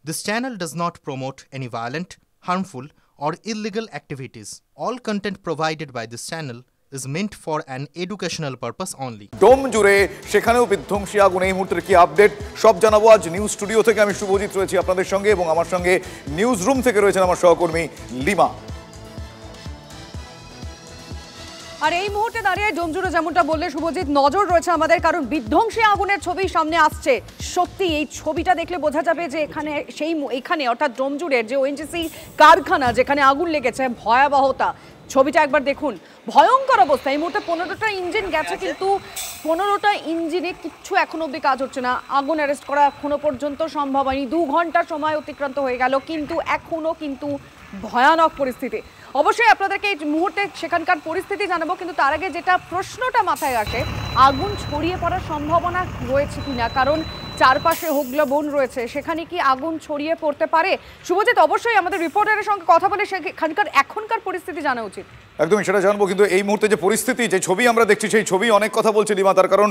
This channel does not promote any violent, harmful, or illegal activities. All content provided by this channel is meant for an educational purpose only. ডোম জুড়ে সেখানেও বিধ্বংসী আগুন, এই মুহূর্তের কি update সব জানাবো আজ নিউজ স্টুডিও থেকে। আমি শুভজিৎ রয়েছি আপনাদের সঙ্গে এবং আমার সঙ্গে নিউজ রুম থেকে রয়েছেন আমার সহকর্মী লিমা। আর এই মুহূর্তে দাঁড়িয়ে ডোমজুড়ে যেমনটা বললে শুভজিৎ, নজর রয়েছে আমাদের, কারণ বিধ্বংসী আগুনের ছবি সামনে আসছে। সত্যি এই ছবিটা দেখলে বোঝা যাবে যে এখানে অর্থাৎ ডোমজুড়ের যে ওএনজিসি কারখানা যেখানে আগুন লেগেছে, ভয়াবহতা। ছবিটা একবার দেখুন, ভয়ঙ্কর অবস্থা। এই মুহূর্তে 15টা ইঞ্জিন গেছে, কিন্তু 15টা ইঞ্জিনে কিচ্ছু এখন অব্দি কাজ হচ্ছে না। আগুন অ্যারেস্ট করা এখনো পর্যন্ত সম্ভব হয়নি। 2 ঘন্টা সময় অতিক্রান্ত হয়ে গেল, কিন্তু এখনো ভয়ানক পরিস্থিতি। অবশ্যই আপনাদেরকে এই মুহূর্তে সেখানকার পরিস্থিতি জানাবো, কিন্তু তার আগে যেটা প্রশ্নটা মাথায় আসে, আগুন ছড়িয়ে পড়ার সম্ভাবনা রয়েছে কিনা, কারণ চারপাশে হোগলা বন রয়েছে, সেখানে কি আগুন ছড়িয়ে পড়তে পারে? শুভজিৎ, অবশ্যই আমাদের রিপোর্টারের সঙ্গে কথা বলে সেখানকার এখনকার পরিস্থিতি জানা উচিত। একদমই সেটা জানবো, কিন্তু এই মুহূর্তে যে পরিস্থিতি, যে ছবি আমরা দেখছি, সেই ছবি অনেক কথা বলছে লিমা। তার কারণ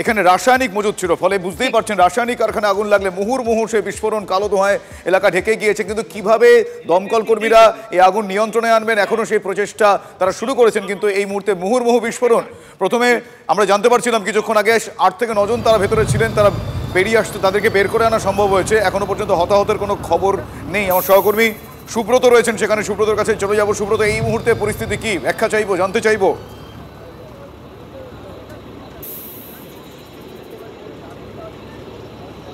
এখানে রাসায়নিক মজুদ ছিল, ফলে বুঝতেই পারছেন রাসায়নিক কারখানা আগুন লাগলে মুহুর্মুহু সেই বিস্ফোরণ, কালো ধোঁয়ায় এলাকা ঢেকে গিয়েছে। কিন্তু কিভাবে দমকল কর্মীরা এই আগুন নিয়ন্ত্রণে আনবেন, এখনো সেই প্রচেষ্টা তারা শুরু করেছেন, কিন্তু এই মুহূর্তে মুহুর্মুহু বিস্ফোরণ। প্রথমে আমরা জানতে পারছিলাম কিছুক্ষণ আগে 8 থেকে 9 জন তারা ভেতরে ছিলেন, তারা বেরিয়ে আসতে, তাদেরকে বের করে আনা সম্ভব হয়েছে। এখনো পর্যন্ত হতাহতের কোনো খবর নেই। আমার সহকর্মী সুব্রত রয়েছেন সেখানে, সুব্রতর কাছে চলে যাবো। সুব্রত, এই মুহূর্তে পরিস্থিতি কি ব্যাখ্যা চাইবো, জানতে চাইবো।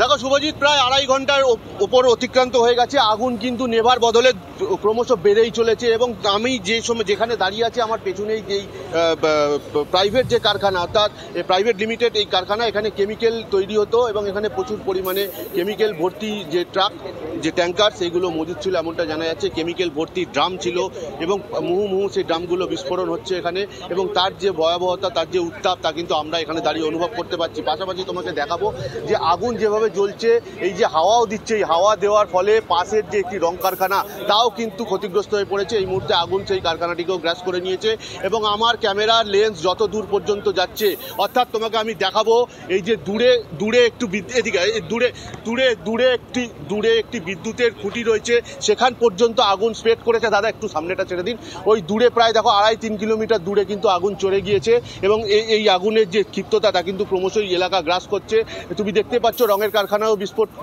দেখো শুভজিৎ, প্রায় 2.5 ঘন্টার ওপর অতিক্রান্ত হয়ে গেছে। আগুন কিন্তু নেভার বদলে ক্রমশ বেড়েই চলেছে, এবং আমি যেখানে দাঁড়িয়ে আছি আমার পেছনেই যেই প্রাইভেট যে কারখানা, অর্থাৎ প্রাইভেট লিমিটেড এই কারখানা, এখানে কেমিক্যাল তৈরি হতো এবং এখানে প্রচুর পরিমাণে কেমিক্যাল ভর্তি যে ট্রাক, যে ট্যাঙ্কার, সেইগুলো মজুদ ছিল এমনটা জানা যাচ্ছে। কেমিক্যাল ভর্তি ড্রাম ছিল এবং মুহুর্মুহু সেই ড্রামগুলো বিস্ফোরণ হচ্ছে এখানে, এবং তার যে ভয়াবহতা, তার যে উত্তাপ, তা কিন্তু আমরা এখানে দাঁড়িয়ে অনুভব করতে পারছি। পাশাপাশি তোমাকে দেখাবো যে আগুন যেভাবে জ্বলছে, এই যে হাওয়াও দিচ্ছে, এই হাওয়া দেওয়ার ফলে পাশের যে একটি রং কারখানা তাও কিন্তু ক্ষতিগ্রস্ত হয়ে পড়েছে। এই মুহূর্তে আগুন সেই কারখানাটিকেও গ্রাস করে নিয়েছে, এবং আমার ক্যামেরার লেন্স যত দূর পর্যন্ত যাচ্ছে, অর্থাৎ তোমাকে আমি দেখাবো এই যে দূরে একটু এদিকে দূরে একটি বিদ্যুতের খুঁটি রয়েছে, সেখান পর্যন্ত আগুন স্প্রেড করেছে। দাদা একটু সামনেটা ছেড়ে দিন। ওই দূরে প্রায় দেখো 2.5-3 কিলোমিটার দূরে কিন্তু আগুন চড়ে গিয়েছে, এবং এই আগুনের যে ক্ষিপ্ততা তা কিন্তু ক্রমশই এলাকা গ্রাস করছে। তুমি দেখতে পাচ্ছ রঙের কারখানাও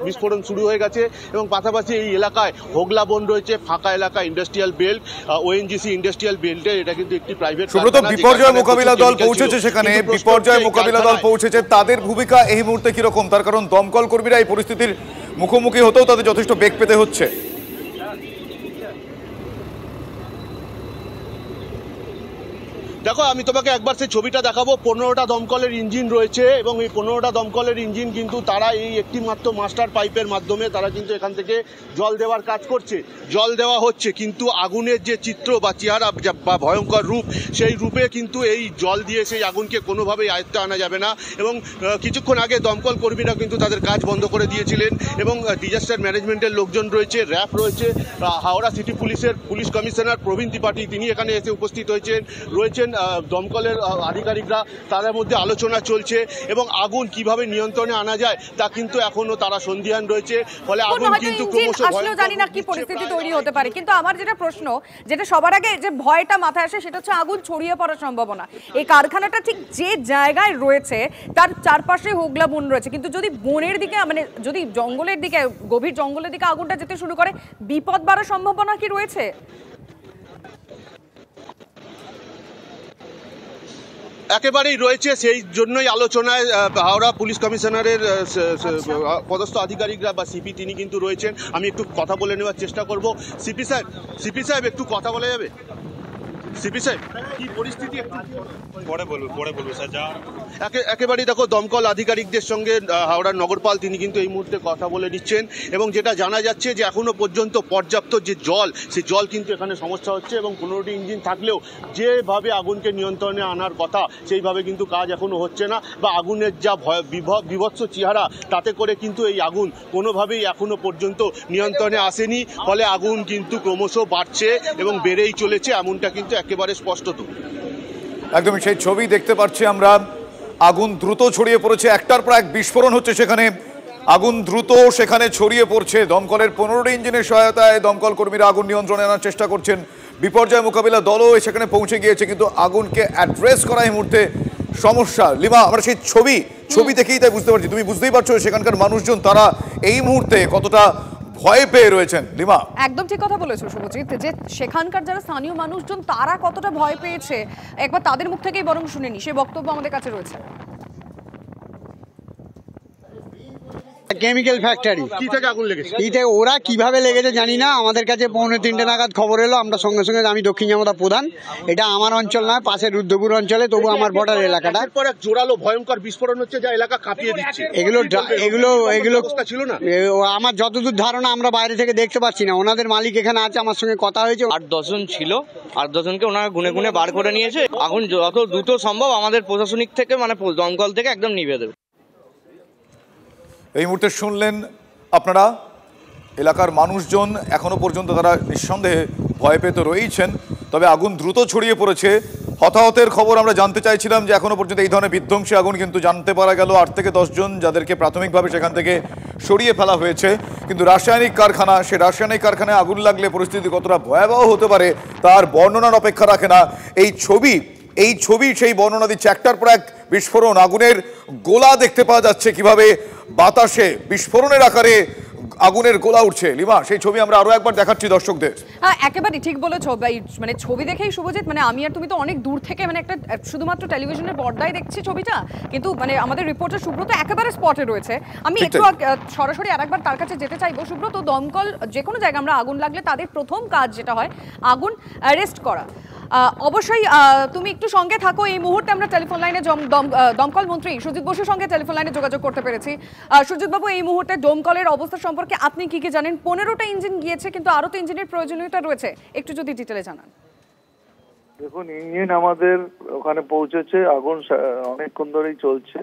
বিস্ফোরণ শুরু হয়ে গেছে, এবং পাশাপাশি এই এলাকায় হোগলা বন রয়েছে, ফাঁকা এলাকা, ইন্ডাস্ট্রিয়াল বেল্ট, ওএনজিসি ইন্ডাস্ট্রিয়াল বেল্টে, এটা কিন্তু একটি প্রাইভেট। বিপর্যয় মোকাবিলা দল পৌঁছেছে সেখানে, বিপর্যয় মোকাবিলা দল পৌঁছেছে, তাদের ভূমিকা এই মুহূর্তে কিরকম? তার কারণ দমকল কর্মীরা এই পরিস্থিতির মুখোমুখি হতেও তাদের যথেষ্ট বেগ পেতে হচ্ছে। দেখো আমি তোমাকে একবার সেই ছবিটা দেখাবো। 15টা দমকলের ইঞ্জিন রয়েছে, এবং এই 15টা দমকলের ইঞ্জিন কিন্তু তারা এই একটি মাত্র মাস্টার পাইপের মাধ্যমে তারা কিন্তু এখান থেকে জল দেওয়ার কাজ করছে, জল দেওয়া হচ্ছে। কিন্তু আগুনের যে চিত্র বা চেহারা বা ভয়ঙ্কর রূপ, সেই রূপে কিন্তু এই জল দিয়ে সেই আগুনকে কোনোভাবেই আয়ত্তে আনা যাবে না। এবং কিছুক্ষণ আগে দমকল কর্মীরা কিন্তু তাদের কাজ বন্ধ করে দিয়েছিলেন, এবং ডিজাস্টার ম্যানেজমেন্টের লোকজন রয়েছে, র্যাব রয়েছে, হাওড়া সিটি পুলিশের পুলিশ কমিশনার প্রবীণ ত্রিপাঠী তিনি এখানে এসে উপস্থিত রয়েছেন দমকলের আধিকারিকরা, তাদের মধ্যে আলোচনা চলছে, এবং আগুন কিভাবে নিয়ন্ত্রণে আনা যায় তা কিন্তু এখনো তারা সন্দিহান রয়েছে। ফলে আগুন কিন্তু ক্রমশ জানি না কি পরিস্থিতি তৈরি হতে পারে, কিন্তু আমার যেটা প্রশ্ন, যেটা সবার আগে যে ভয়টা মাথায় আসে, সেটা হচ্ছে আগুন ছড়িয়ে পড়ার সম্ভাবনা। এই কারখানাটা ঠিক যে জায়গায় রয়েছে তার চারপাশে হোগলা বন রয়েছে, কিন্তু যদি বনের দিকে, মানে যদি জঙ্গলের দিকে, গভীর জঙ্গলের দিকে আগুনটা যেতে শুরু করে, বিপদ বাড়ার সম্ভাবনা কি রয়েছে? একেবারেই রয়েছে, সেই জন্যই আলোচনায় হাওড়া পুলিশ কমিশনারের পদস্থ আধিকারিকরা বা সিপি তিনি কিন্তু রয়েছেন। আমি একটু কথা বলে নেওয়ার চেষ্টা করব। সিপি সাহেব একটু কথা বলা যাবে? সিপি সাহেব, কি পরিস্থিতি একটু পরে বলবো স্যার। যা একেবারেই দেখো দমকল আধিকারিকদের সঙ্গে হাওড়ার নগরপাল তিনি কিন্তু এই মুহূর্তে কথা বলে নিচ্ছেন, এবং যেটা জানা যাচ্ছে যে এখনো পর্যন্ত পর্যাপ্ত যে জল, সেই জল কিন্তু এখানে সমস্যা হচ্ছে, এবং 15টি ইঞ্জিন থাকলেও যেভাবে আগুনকে নিয়ন্ত্রণে আনার কথা সেইভাবে কিন্তু কাজ এখনো হচ্ছে না, বা আগুনের যা বিভৎস চেহারা, তাতে করে কিন্তু এই আগুন কোনোভাবেই এখনো পর্যন্ত নিয়ন্ত্রণে আসেনি। ফলে আগুন কিন্তু ক্রমশ বাড়ছে এবং বেড়েই চলেছে, এমনটা কিন্তু একেবারে স্পষ্টত। একদমই সেই ছবি দেখতে পাচ্ছি আমরা। আগুন দ্রুত ছড়িয়ে পড়েছে, একটার পর এক বিস্ফোরণ হচ্ছে সেখানে। আগুন দ্রুত সেখানে ছড়িয়ে পড়ছে। দমকলের 15টি ইঞ্জিনের সহায়তায় দমকল কর্মীরা আগুন নিয়ন্ত্রণে আনার চেষ্টা করছেন। বিপর্যয় মোকাবিলা দলও সেখানে পৌঁছে গিয়েছে, কিন্তু আগুনকে অ্যাড্রেস করা এই মুহূর্তে সমস্যা। লিমা, আমরা সেই ছবি দেখেই তাই বুঝতে পারছি, তুমি বুঝতেই পারছো সেখানকার মানুষজন তারা এই মুহূর্তে কতটা ভয় পেয়ে রয়েছেন। লিমা, একদম ঠিক কথা বলেছো শুভজিৎ, যে সেখানকার যারা স্থানীয় মানুষজন তারা কতটা ভয় পেয়েছে একবার তাদের মুখ থেকেই বরং শুনে নি, সে বক্তব্য আমাদের কাছে রয়েছে। কেমিক্যাল ফ্যাক্টরি কি থেকে আগুন লেগেছে? ওরা কিভাবে লেগেছে জানি না, আমাদের কাছে 2:45 নাগাদ খবর এলো। আমরা সঙ্গে সঙ্গে, আমি দক্ষিণ জামদা প্রধান, এটা আমার অঞ্চল নয়, পাশের রুদ্রপুর অঞ্চলে, তবু আমার বর্ডার এলাকাটা। এরপর এক জোরালো ভয়ঙ্কর বিস্ফোরণ হচ্ছে যা এলাকা কাঁপিয়ে দিচ্ছে। এগুলো অবস্থা ছিল না, আমার যতদূর ধারণা আমরা বাইরে থেকে দেখতে পাচ্ছি না। ওনাদের মালিক এখানে আছে, আমার সঙ্গে কথা হয়েছে। 8-10 জন ছিল, 8-10 জনকে ওনারা গুনে গুনে বার করে নিয়েছে। আগুন যত দ্রুত সম্ভব আমাদের প্রশাসনিক থেকে, মানে দমকল থেকে একদম নিভিয়ে দেবে। এই মুহূর্তে শুনলেন আপনারা, এলাকার মানুষজন এখনো পর্যন্ত তারা নিঃসন্দেহে ভয় পেতে রয়েছেন, তবে আগুন দ্রুত ছড়িয়ে পড়েছে। হতাহতের খবর আমরা জানতে চাইছিলাম যে এখনো পর্যন্ত এই ধরনের বিধ্বংসী আগুন কিন্তু জানতে পারা গেল 8 থেকে 10 জন, যাদেরকে প্রাথমিকভাবে সেখান থেকে সরিয়ে ফেলা হয়েছে। কিন্তু রাসায়নিক কারখানা, সে রাসায়নিক কারখানায় আগুন লাগলে পরিস্থিতি কতটা ভয়াবহ হতে পারে তার বর্ণনার অপেক্ষা রাখে না। এই ছবি সেই বর্ণনা দিচ্ছে। একটার পর এক বিস্ফোরণ, আগুনের গোলা দেখতে পাওয়া যাচ্ছে, কিভাবে বাতাসে বিস্ফোরণের আকারে আগুনের গোলা উঠছে। লিমা, সেই ছবি আমরা আরো একবার দেখাচ্ছি দর্শকদের। হ্যাঁ, একেবারে ঠিক বলেছো ভাই, মানে ছবি দেখেই শুভজিৎ, মানে আমি আর তুমি তো অনেক দূর থেকে, মানে একটা শুধুমাত্র টেলিভিশনের পর্দায় দেখছি ছবিটা, কিন্তু মানে আমাদের রিপোর্টার সুব্রত একেবারে স্পটে রয়েছে। আমি একটু সরাসরি আরেকবার তার কাছে যেতে চাইবো। সুব্রত, দমকল যে কোনো জায়গায় আমরা আগুন লাগলে তাদের প্রথম কাজ যেটা হয় আগুন অ্যারেস্ট করা। অবশ্যই তুমি একটু সঙ্গে থাকো। এই মুহূর্তে আমরা টেলিফোন লাইনে দমকল মন্ত্রী সুজিত বসুর সঙ্গে টেলিফোন লাইনে যোগাযোগ করতে পেরেছি। সুজিত বাবু, এই মুহূর্তে দমকলের অবস্থা সম্পর্কে আপনি কি কি জানেন? 15টা ইঞ্জিন গিয়েছে, কিন্তু আরো তো ইঞ্জিনের প্রয়োজনীয়তা রয়েছে, একটু যদি ডিটেলে জানান। দেখুন, ইঞ্জিন আমাদের ওখানে পৌঁছেছে, আগুন অনেকক্ষণ ধরেই চলছে।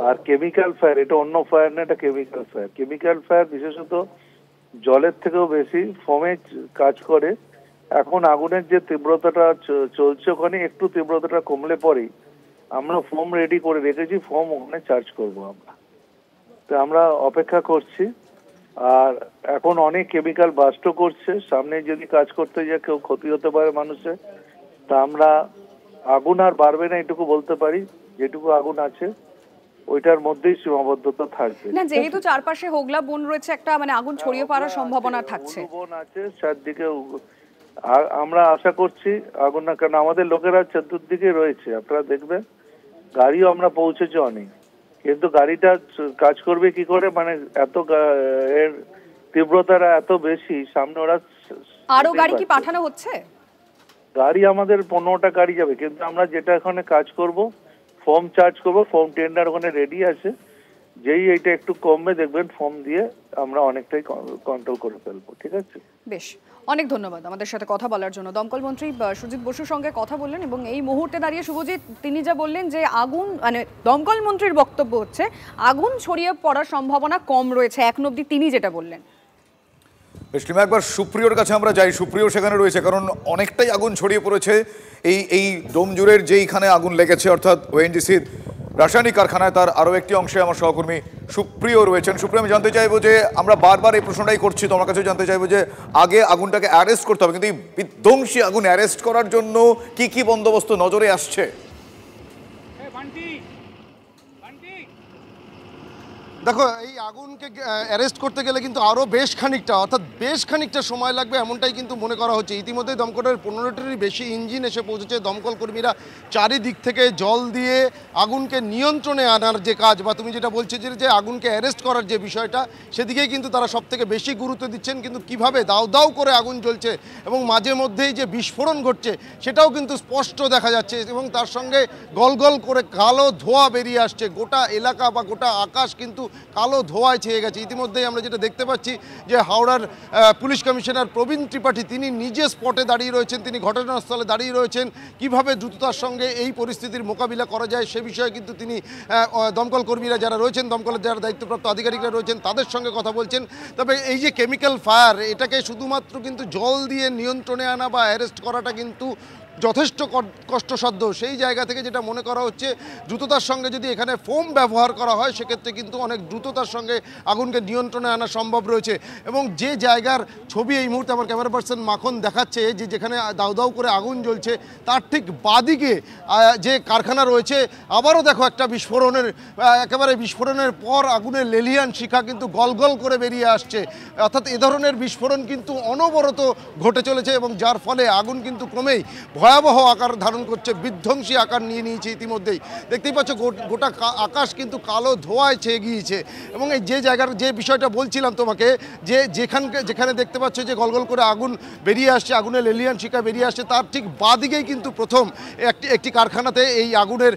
আর কেমিক্যাল ফায়ার, এটা অন্য ফায়ার না, এটা কেমিক্যাল ফায়ার। কেমিক্যাল ফায়ার বিশেষত জলের থেকেও বেশি ফোমে কাজ করে। এখন আগুনের যে তীব্রতাটা চলছে, ওখানে একটু তীব্রতাটা কমলে পরেই আমরা ফোম রেডি করে রেখেছি, ফোম ওখানে চার্জ করবো আমরা। তো আমরা অপেক্ষা করছি। আর এখন অনেক কেমিক্যাল বাস্টও করছে, সামনে যদি কাজ করতে গিয়ে কেউ ক্ষতি হতে পারে মানুষের। তা আমরা আগুন আর বাড়বে না এটুকু বলতে পারি, যেটুকু আগুন আছে ওইটার মধ্যেই সীমাবদ্ধতা থাকবে না, যেহেতু চারপাশে হোগলা বন রয়েছে, একটা মানে আগুন ছড়িয়ে পড়ার সম্ভাবনা থাকছে। বন আছে চারদিকে, আমরা আশা করছি আগুন না, কারণ আমাদের লোকেরা চতুর্দিকে রয়েছে, আপনারা দেখবেন গাড়িও আমরা পৌঁছেছি অনেক, কিন্তু গাড়িটা কাজ করবে কি করে, মানে এত এর তীব্রতাটা এত বেশি, সামনে ওরা আরো গাড়ি কি পাঠানো হচ্ছে? গাড়ি আমাদের 15টা গাড়ি যাবে, কিন্তু আমরা যেটা এখানে কাজ করব ফোম চার্জ করব, ফোম টেন্ডার ওখানে রেডি আছে। যেই এইটা একটু কমবে দেখবেন ফোম দিয়ে আমরা অনেকটাই কন্ট্রোল করে ফেলবো। ঠিক আছে, বেশ, অনেক ধন্যবাদ আমাদের সাথে কথা বলার জন্য। দমকল মন্ত্রী সুজিত বসুর সঙ্গে কথা বললেন, এবং এই মুহূর্তে দাঁড়িয়ে শুভজিৎ তিনি যা বললেন যে আগুন, মানে দমকল মন্ত্রীর বক্তব্য হচ্ছে আগুন ছড়িয়ে পড়ার সম্ভাবনা কম রয়েছে এখন অবধি, তিনি যেটা বললেন। বেশ, একবার সুপ্রিয়র কাছে আমরা যাই। সুপ্রিয় সেখানে রয়েছে, কারণ অনেকটাই আগুন ছড়িয়ে পড়েছে এই ডোমজুড়ের যেইখানে আগুন লেগেছে, অর্থাৎ ওএনজিসির রাসায়নিক কারখানায়, তার আরও একটি অংশে আমার সহকর্মী সুপ্রিয় রয়েছেন। সুপ্রিয়, আমি জানতে চাইবো যে আমরা বারবার এই প্রশ্নটাই করছি, তোমার কাছে জানতে চাইবো যে আগে আগুনটাকে অ্যারেস্ট করতে হবে, কিন্তু এই বিধ্বংসী আগুন অ্যারেস্ট করার জন্য কি কি বন্দোবস্ত নজরে আসছে? দেখো, এই আগুনকে অ্যারেস্ট করতে গেলে কিন্তু আরও বেশ খানিকটা সময় লাগবে, এমনটাই কিন্তু মনে করা হচ্ছে। ইতিমধ্যেই দমকলের 15টিরই বেশি ইঞ্জিন এসে পৌঁছেছে। দমকল কর্মীরা চারিদিক থেকে জল দিয়ে আগুনকে নিয়ন্ত্রণে আনার যে কাজ, বা তুমি যেটা বলছো যে আগুনকে অ্যারেস্ট করার যে বিষয়টা, সেদিকেই কিন্তু তারা সব থেকে বেশি গুরুত্ব দিচ্ছেন। কিন্তু কিভাবে দাউ দাউ করে আগুন জ্বলছে এবং মাঝে মধ্যেই যে বিস্ফোরণ ঘটছে সেটাও কিন্তু স্পষ্ট দেখা যাচ্ছে, এবং তার সঙ্গে গলগল করে কালো ধোঁয়া বেরিয়ে আসছে। গোটা এলাকা বা গোটা আকাশ কিন্তু কালো ধোঁয়ায় ছেয়ে গেছে। ইতিমধ্যেই আমরা যেটা দেখতে পাচ্ছি যে হাওড়ার পুলিশ কমিশনার প্রবীণ ত্রিপাঠী তিনি নিজে স্পটে দাঁড়িয়ে রয়েছেন, তিনি ঘটনাস্থলে দাঁড়িয়ে রয়েছেন। কিভাবে দ্রুততার সঙ্গে এই পরিস্থিতির মোকাবিলা করা যায় সে বিষয়ে কিন্তু তিনি দমকল কর্মীরা যারা রয়েছেন, দমকলের যারা দায়িত্বপ্রাপ্ত আধিকারিকরা রয়েছেন তাদের সঙ্গে কথা বলছেন। তবে এই যে কেমিক্যাল ফায়ার, এটাকে শুধুমাত্র কিন্তু জল দিয়ে নিয়ন্ত্রণে আনা বা অ্যারেস্ট করাটা কিন্তু যথেষ্ট কষ্টসাধ্য। সেই জায়গা থেকে যেটা মনে করা হচ্ছে দ্রুততার সঙ্গে যদি এখানে ফোম ব্যবহার করা হয় সেক্ষেত্রে কিন্তু অনেক দ্রুততার সঙ্গে আগুনকে নিয়ন্ত্রণে আনা সম্ভব রয়েছে। এবং যে জায়গার ছবি এই মুহূর্তে আমার ক্যামেরা পার্সন মাখন দেখাচ্ছে যে যেখানে দাউ দাউ করে আগুন জ্বলছে তার ঠিক বাদিকে যে কারখানা রয়েছে আবারও দেখো একটা বিস্ফোরণের একেবারে বিস্ফোরণের পর আগুনের লেলিয়ান শিখা কিন্তু গলগল করে বেরিয়ে আসছে। অর্থাৎ এ ধরনের বিস্ফোরণ কিন্তু অনবরত ঘটে চলেছে এবং যার ফলে আগুন কিন্তু ক্রমেই ভয়াবহ আকার ধারণ করছে, বিধ্বংসী আকার নিয়ে নিয়েছে ইতিমধ্যেই। দেখতেই পাচ্ছ গোটা আকাশ কিন্তু কালো ধোঁয়ায় ছেয়ে গিয়েছে। এবং এই যে জায়গার যে বিষয়টা বলছিলাম তোমাকে যে যেখানে দেখতে পাচ্ছ যে গলগল করে আগুন বেরিয়ে আসছে, আগুনের লেলিয়ান শিখা বেরিয়ে আসছে, তার ঠিক বাদিকেই কিন্তু প্রথম একটি কারখানাতে এই আগুনের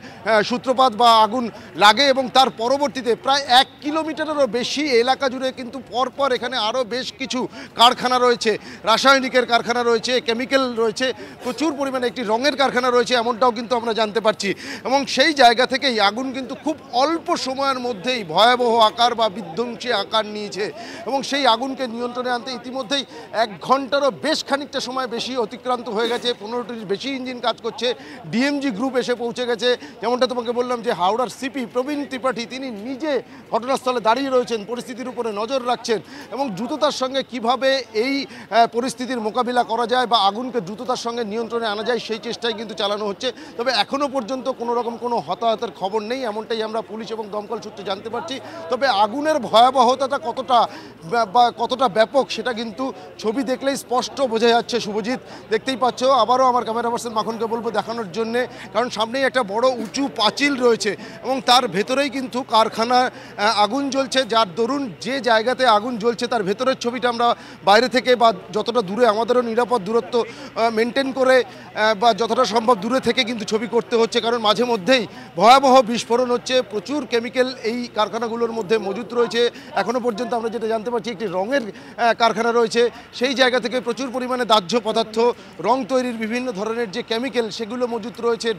সূত্রপাত বা আগুন লাগে এবং তার পরবর্তীতে প্রায় 1 কিলোমিটারেরও বেশি এলাকা জুড়ে কিন্তু পরপর এখানে আরও বেশ কিছু কারখানা রয়েছে, রাসায়নিকের কারখানা রয়েছে, কেমিক্যাল রয়েছে, প্রচুর পরিমাণে একটি রঙের কারখানা রয়েছে, এমনটাও কিন্তু আমরা জানতে পারছি। এবং সেই জায়গা থেকেই আগুন কিন্তু খুব অল্প সময়ের মধ্যেই ভয়াবহ আকার বা বিধ্বংসী আকার নিয়েছে। এবং সেই আগুনকে নিয়ন্ত্রণে আনতে ইতিমধ্যেই 1 ঘন্টারও বেশ খানিকটা সময় বেশি অতিক্রান্ত হয়ে গেছে। 15টির বেশি ইঞ্জিন কাজ করছে, ডিএমজি গ্রুপ এসে পৌঁছে গেছে। যেমনটা তোমাকে বললাম যে হাওড়ার সিপি প্রবীণ ত্রিপাঠী তিনি নিজে ঘটনাস্থলে দাঁড়িয়ে রয়েছেন, পরিস্থিতির উপরে নজর রাখছেন এবং দ্রুততার সঙ্গে কিভাবে এই পরিস্থিতির মোকাবিলা করা যায় বা আগুনকে দ্রুততার সঙ্গে নিয়ন্ত্রণে আনা যায় সেই চেষ্টাই কিন্তু চালানো হচ্ছে। তবে এখনও পর্যন্ত কোনো রকম কোনো হতাহতের খবর নেই, এমনটাই আমরা পুলিশ এবং দমকল সূত্রে জানতে পারছি। তবে আগুনের ভয়াবহতাটা কতটা ব্যাপক সেটা কিন্তু ছবি দেখলেই স্পষ্ট বোঝা যাচ্ছে। শুভজিৎ, দেখতেই পাচ্ছ, আবারও আমার ক্যামেরা পার্সন মাখনকে বলবো দেখানোর জন্যে, কারণ সামনেই একটা বড় উঁচু পাঁচিল রয়েছে এবং তার ভেতরেই কিন্তু কারখানার আগুন জ্বলছে। যার দরুন যে জায়গাতে আগুন জ্বলছে তার ভেতরের ছবিটা আমরা বাইরে থেকে বা যতটা দূরে আমাদেরও নিরাপদ দূরত্ব মেনটেন করে বা যতটা সম্ভব দূরে থেকে কিন্তু ছবি করতে হচ্ছে, কারণ মাঝে মধ্যেই ভয়াবহ বিস্ফোরণ হচ্ছে। প্রচুর কেমিক্যাল এই কারখানাগুলোর মধ্যে মজুত রয়েছে। এখনও পর্যন্ত আমরা যেটা জানতে পারছি একটি রঙের কারখানা রয়েছে, সেই জায়গা থেকে প্রচুর পরিমাণে দাহ্য পদার্থ, রং তৈরির বিভিন্ন ধরনের যে কেমিক্যাল সেগুলো মজুত রয়েছে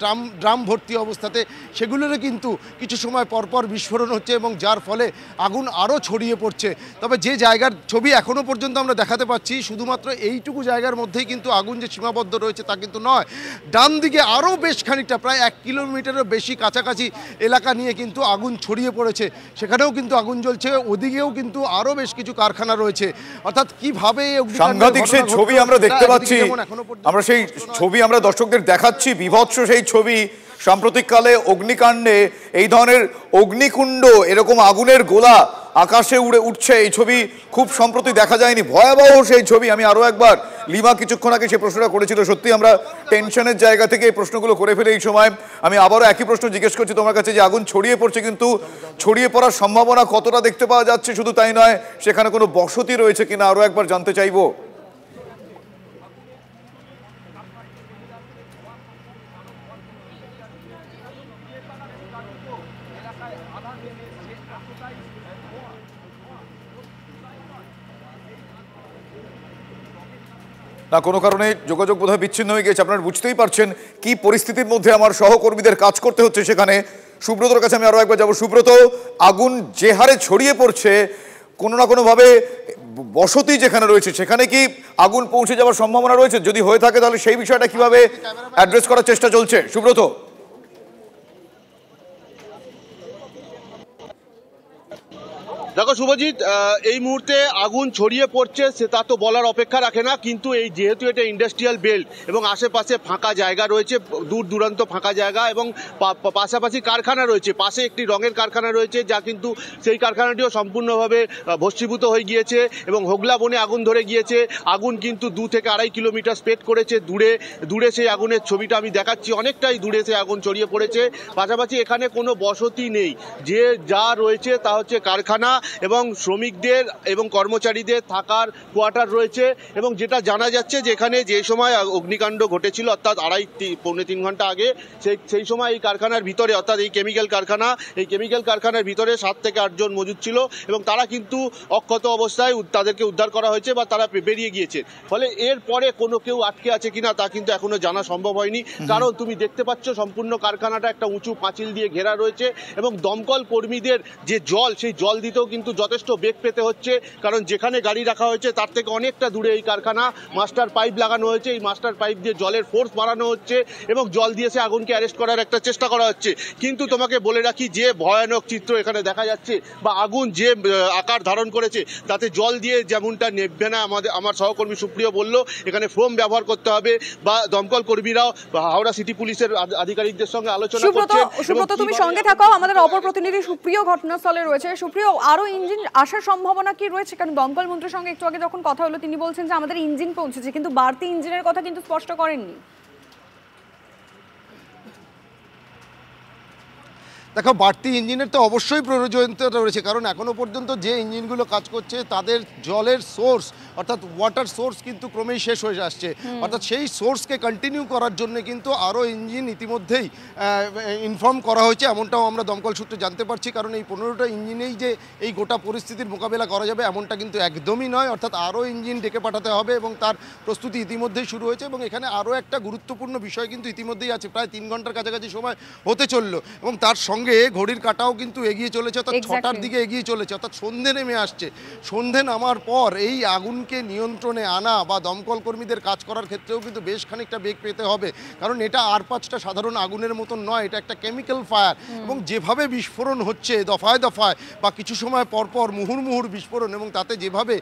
ড্রাম ভর্তি অবস্থাতে, সেগুলোরও কিন্তু কিছু সময় পরপর বিস্ফোরণ হচ্ছে এবং যার ফলে আগুন আরও ছড়িয়ে পড়ছে। তবে যে জায়গার ছবি এখনও পর্যন্ত আমরা দেখাতে পাচ্ছি শুধুমাত্র এইটুকু জায়গার মধ্যেই কিন্তু আগুন যে সীমাবদ্ধ রয়েছে তা কিন্তু নয়। ডান দিকে আরও বেশ খানিকটা প্রায় 1 কিলোমিটারের বেশি কাছাকাছি এলাকা নিয়ে কিন্তু আগুন ছড়িয়ে পড়েছে, সেখানেও কিন্তু আগুন জ্বলছে। ওদিকেও কিন্তু আরও বেশ কিছু কারখানা রয়েছে। অর্থাৎ কিভাবে সাংঘাতিক সেই ছবি আমরা দেখতে পাচ্ছি, আমরা সেই ছবি আমরা দর্শকদের দেখাচ্ছি, বিভৎস সেই ছবি। সাম্প্রতিককালে অগ্নিকাণ্ডে এই ধরনের অগ্নিকুণ্ড, এরকম আগুনের গোলা আকাশে উড়ে উঠছে, এই ছবি খুব সম্প্রতি দেখা যায়নি। ভয়াবহ সেই ছবি। আমি আরও একবার, লিমা কিছুক্ষণ আগে সেই প্রশ্নটা করেছিল, সত্যি আমরা টেনশনের জায়গা থেকে এই প্রশ্নগুলো করে ফেলে এই সময় আমি আবারও একই প্রশ্ন জিজ্ঞেস করছি তোমার কাছে, যে আগুন ছড়িয়ে পড়ছে কিন্তু ছড়িয়ে পড়ার সম্ভাবনা কতটা দেখতে পাওয়া যাচ্ছে? শুধু তাই নয়, সেখানে কোনো বসতি রয়েছে কিনা আরও একবার জানতে চাইবো। না, কোনো কারণে যোগাযোগ বোধহয় বিচ্ছিন্ন হয়ে গেছে। আপনারা বুঝতেই পারছেন কি পরিস্থিতির মধ্যে আমার সহকর্মীদের কাজ করতে হচ্ছে সেখানে। সুব্রতর কাছে আমি আরও একবার যাবো। সুব্রত, আগুন যে হারে ছড়িয়ে পড়ছে, কোনো না কোনোভাবে বসতি যেখানে রয়েছে সেখানে কি আগুন পৌঁছে যাওয়ার সম্ভাবনা রয়েছে? যদি হয়ে থাকে তাহলে সেই বিষয়টা কিভাবে অ্যাড্রেস করার চেষ্টা চলছে? সুব্রত। দেখো শুভজিৎ, এই মুহূর্তে আগুন ছড়িয়ে পড়ছে সে তা তো বলার অপেক্ষা রাখে না, কিন্তু এই যেহেতু এটা ইন্ডাস্ট্রিয়াল বেল্ট এবং আশেপাশে ফাঁকা জায়গা রয়েছে, দূর দূরান্ত ফাঁকা জায়গা এবং পাশাপাশি কারখানা রয়েছে, পাশে একটি রঙের কারখানা রয়েছে যা কিন্তু সেই কারখানাটিও সম্পূর্ণভাবে ভস্মীভূত হয়ে গিয়েছে এবং হোগলা বনে আগুন ধরে গিয়েছে। আগুন কিন্তু 2 থেকে 2.5 কিলোমিটার স্প্রেড করেছে দূরে সেই আগুনের ছবিটা আমি দেখাচ্ছি, অনেকটাই দূরে সেই আগুন ছড়িয়ে পড়েছে। পাশাপাশি এখানে কোনো বসতি নেই, যা রয়েছে তা হচ্ছে কারখানা এবং শ্রমিকদের এবং কর্মচারীদের থাকার কোয়ার্টার রয়েছে। এবং যেটা জানা যাচ্ছে যে এখানে যে সময় অগ্নিকাণ্ড ঘটেছিল অর্থাৎ 2.5-3 ঘন্টা আগে, সেই সময় এই কারখানার ভিতরে অর্থাৎ এই কেমিক্যাল কারখানার ভিতরে 7 থেকে 8 জন মজুদ ছিল এবং তারা কিন্তু অক্ষত অবস্থায় তাদেরকে উদ্ধার করা হয়েছে বা তারা বেরিয়ে গিয়েছে। ফলে এর পরে কোনো কেউ আটকে আছে কিনা তা কিন্তু এখনো জানা সম্ভব হয়নি, কারণ তুমি দেখতে পাচ্ছ সম্পূর্ণ কারখানাটা একটা উঁচু পাঁচিল দিয়ে ঘেরা রয়েছে এবং দমকল কর্মীদের যে জল, সেই জল দিতেও কিন্তু যথেষ্ট বেগ পেতে হচ্ছে, কারণ যেখানে গাড়ি রাখা হয়েছে তার থেকে অনেকটা দূরে এই কারখানা। মাস্টার পাইপ লাগানো হয়েছে, এই মাস্টার পাইপ দিয়ে জলের ফোর্স বাড়ানো হচ্ছে এবং জল দিয়ে সে আগুনকে অ্যারেস্ট করার একটা চেষ্টা করা হচ্ছে। কিন্তু তোমাকে বলে রাখি, যে ভয়ানক চিত্র এখানে দেখা যাচ্ছে বা আগুন যে আকার ধারণ করেছে তাতে জল দিয়ে যেমনটা নেভবে না। আমার সহকর্মী সুপ্রিয় বলল এখানে ফোম ব্যবহার করতে হবে বা দমকল কর্মীরাও হাওড়া সিটি পুলিশের আধিকারিকদের সঙ্গে আলোচনা করছেন। সুব্রত, তুমি সঙ্গে থাকো, আমাদের অপর প্রতিনিধি সুপ্রিয় ঘটনাস্থলে রয়েছে। সুপ্রিয়, আরো ইঞ্জিন আসার সম্ভাবনা কি রয়েছে? কারণ দমকল মন্ত্রীর সঙ্গে একটু আগে যখন কথা হলো তিনি বলছেন যে আমাদের ইঞ্জিন পৌঁছেছে, কিন্তু বাড়তি ইঞ্জিনের কথা কিন্তু স্পষ্ট করেননি। দেখো, বাড়তি ইঞ্জিনের তো অবশ্যই প্রয়োজনীয়তা রয়েছে, কারণ এখনও পর্যন্ত যে ইঞ্জিনগুলো কাজ করছে তাদের জলের সোর্স অর্থাৎ ওয়াটার সোর্স কিন্তু ক্রমেই শেষ হয়ে আসছে। অর্থাৎ সেই সোর্সকে কন্টিনিউ করার জন্য কিন্তু আরও ইঞ্জিন ইতিমধ্যেই ইনফর্ম করা হয়েছে, এমনটাও আমরা দমকল সূত্রে জানতে পারছি। কারণ এই 15টা ইঞ্জিনেই যে এই গোটা পরিস্থিতির মোকাবেলা করা যাবে এমনটা কিন্তু একদমই নয়। অর্থাৎ আরও ইঞ্জিন ডেকে পাঠাতে হবে এবং তার প্রস্তুতি ইতিমধ্যেই শুরু হয়েছে। এবং এখানে আরও একটা গুরুত্বপূর্ণ বিষয় কিন্তু ইতিমধ্যেই আছে, প্রায় 3 ঘন্টার কাছাকাছি সময় হতে চললো এবং তার সঙ্গে ঘড়ির কাঁটাও কিন্তু এগিয়ে চলেছে, অর্থাৎ 6টার দিকে এগিয়ে চলেছে, অর্থাৎ সন্ধে নেমে আসছে। সন্ধে নামার পর এই আগুনকে নিয়ন্ত্রণে আনা বা দমকল কর্মীদের কাজ করার ক্ষেত্রেও কিন্তু বেশ খানিকটা বেগ পেতে হবে, কারণ এটা আর 5টা সাধারণ আগুনের মতন নয়, এটা একটা কেমিক্যাল ফায়ার। এবং যেভাবে বিস্ফোরণ হচ্ছে দফায় দফায় বা কিছু সময় পরপর মুহুর্মুহুর বিস্ফোরণ, এবং তাতে যেভাবে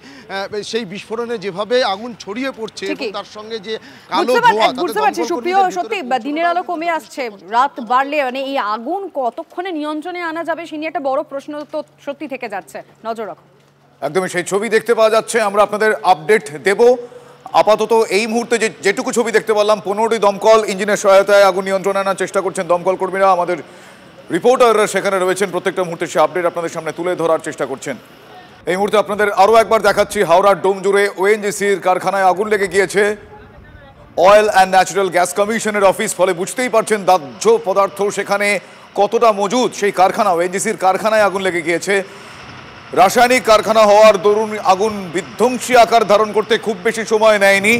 সেই বিস্ফোরণে যেভাবে আগুন ছড়িয়ে পড়ছে এবং তার সঙ্গে যে কালো ধোঁয়া, বুঝতে পারছি সুপ্রিয়, সত্যি দিনের আলো কমে আসছে, রাত বাড়লে মানে এই আগুন কতক্ষণে নিয়ন্ত্রণে আনা যাবে সে নিয়ে একটা বড় প্রশ্ন তো সত্যি থেকে যাচ্ছে। নজর রাখো। একদমই সেই ছবি দেখতে পাওয়া যাচ্ছে, আমরা আপনাদের আপডেট দেব। আপাতত এই মুহূর্তে যেটুকু ছবি দেখতে পারলাম, 15টি দমকল ইঞ্জিনের সহায়তায় আগুন নিয়ন্ত্রণে আনার চেষ্টা করছেন দমকল কর্মীরা। আমাদের রিপোর্টাররা সেখানে রয়েছেন, প্রত্যেকটা মুহূর্তে সে আপডেট আপনাদের সামনে তুলে ধরার চেষ্টা করছেন। এই মুহূর্তে আপনাদের আরও একবার দেখাচ্ছি, হাওড়ার ডোমজুড়ে ওএনজিসির কারখানায় আগুন লেগে গিয়েছে। অয়েল অ্যান্ড ন্যাচারাল গ্যাস কমিশনের অফিস, ফলে বুঝতেই পারছেন দাহ্য পদার্থ সেখানে কতটা মজুদ। সেই কারখানা ওএনজিসির কারখানায় আগুন লেগে গিয়েছে। রাসায়নিক কারখানা হওয়ার দরুন আগুন বিধ্বংসী আকার ধারণ করতে খুব বেশি সময় নেয়নি।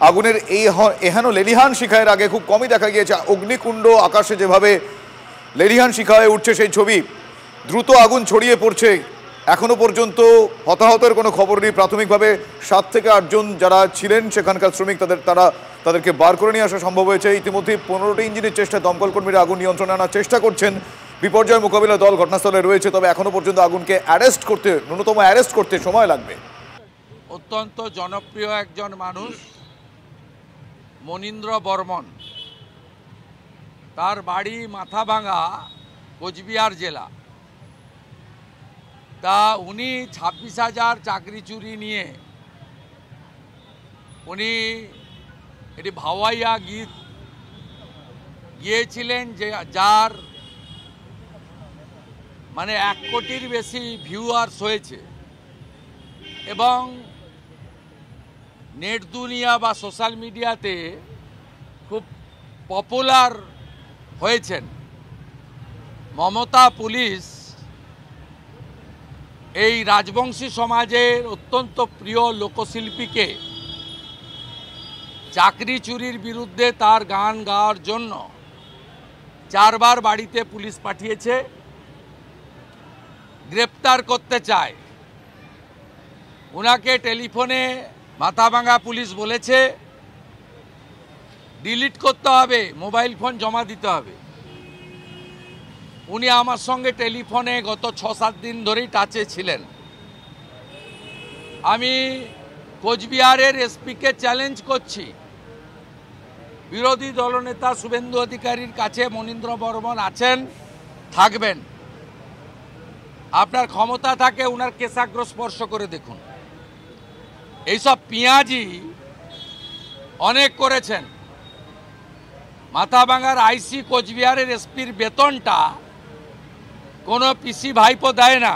আগুনের এই এহেন লেলিহান শিখায়ের আগে খুব কমই দেখা গিয়েছে। অগ্নিকুণ্ড আকাশে যেভাবে লেলিহান শিখা হয়ে উঠছে সেই ছবি, দ্রুত আগুন ছড়িয়ে পড়ছে। এখনো পর্যন্ত হতাহতের কোনো খবর নেই। প্রাথমিকভাবে 7 থেকে 8 জন যারা ছিলেন সেখানকার শ্রমিক তাদেরকে বার করে নিয়ে আসা সম্ভব হয়েছে। ইতিমধ্যে 15টি ইঞ্জিনের চেষ্টায় দমকল কর্মীরা আগুন নিয়ন্ত্রণে আনার চেষ্টা করছেন। বিপর্যয় মোকাবিলা দল ঘটনাস্থলে রয়েছে, তবে এখনো পর্যন্ত আগুনকে ন্যূনতম অ্যারেস্ট করতে সময় লাগবে। অত্যন্ত জনপ্রিয় একজন মানুষ মনীন্দ্র বর্মন, তার বাড়ি মাথাভাঙা, কোচবিহার জেলা। তা উনি 26,000 চাকরি চুরি নিয়ে উনি এটি ভাওয়াইয়া গীত গিয়েছিলেন, যার মানে 1 কোটির বেশি ভিউয়ার্স হয়েছে এবং নেট দুনিয়া বা সোশ্যাল মিডিয়াতে খুব পপুলার হয়েছেন। মমতা পুলিশ এই রাজবংশী সমাজের অত্যন্ত প্রিয় লোকশিল্পীকে চাকরি চুরির বিরুদ্ধে তার গান গাওয়ার জন্য 4 বার বাড়িতে পুলিশ পাঠিয়েছে, গ্রেপ্তার করতে চায়। উনাকে টেলিফোনে মাথাভাঙা পুলিশ বলেছে ডিলিট করতে হবে, মোবাইল ফোন জমা দিতে হবে। উনি আমার সঙ্গে টেলিফোনে গত 6-7 দিন ধরেই টাচে ছিলেন। আমি কোচবিহারের এসপিকে চ্যালেঞ্জ করছি, বিরোধী দলনেতা শুভেন্দু অধিকারীর কাছে মনীন্দ্র বর্মন আছেন, থাকবেন। আপনার ক্ষমতা থাকে উনার কেশাগ্র স্পর্শ করে দেখুন। এইসব পিঁয়াজি অনেক করেছেন। মাথাভাঙার আইসি কোচবিহারের এসপির বেতনটা কোনো পিসি ভাইপো দেয় না।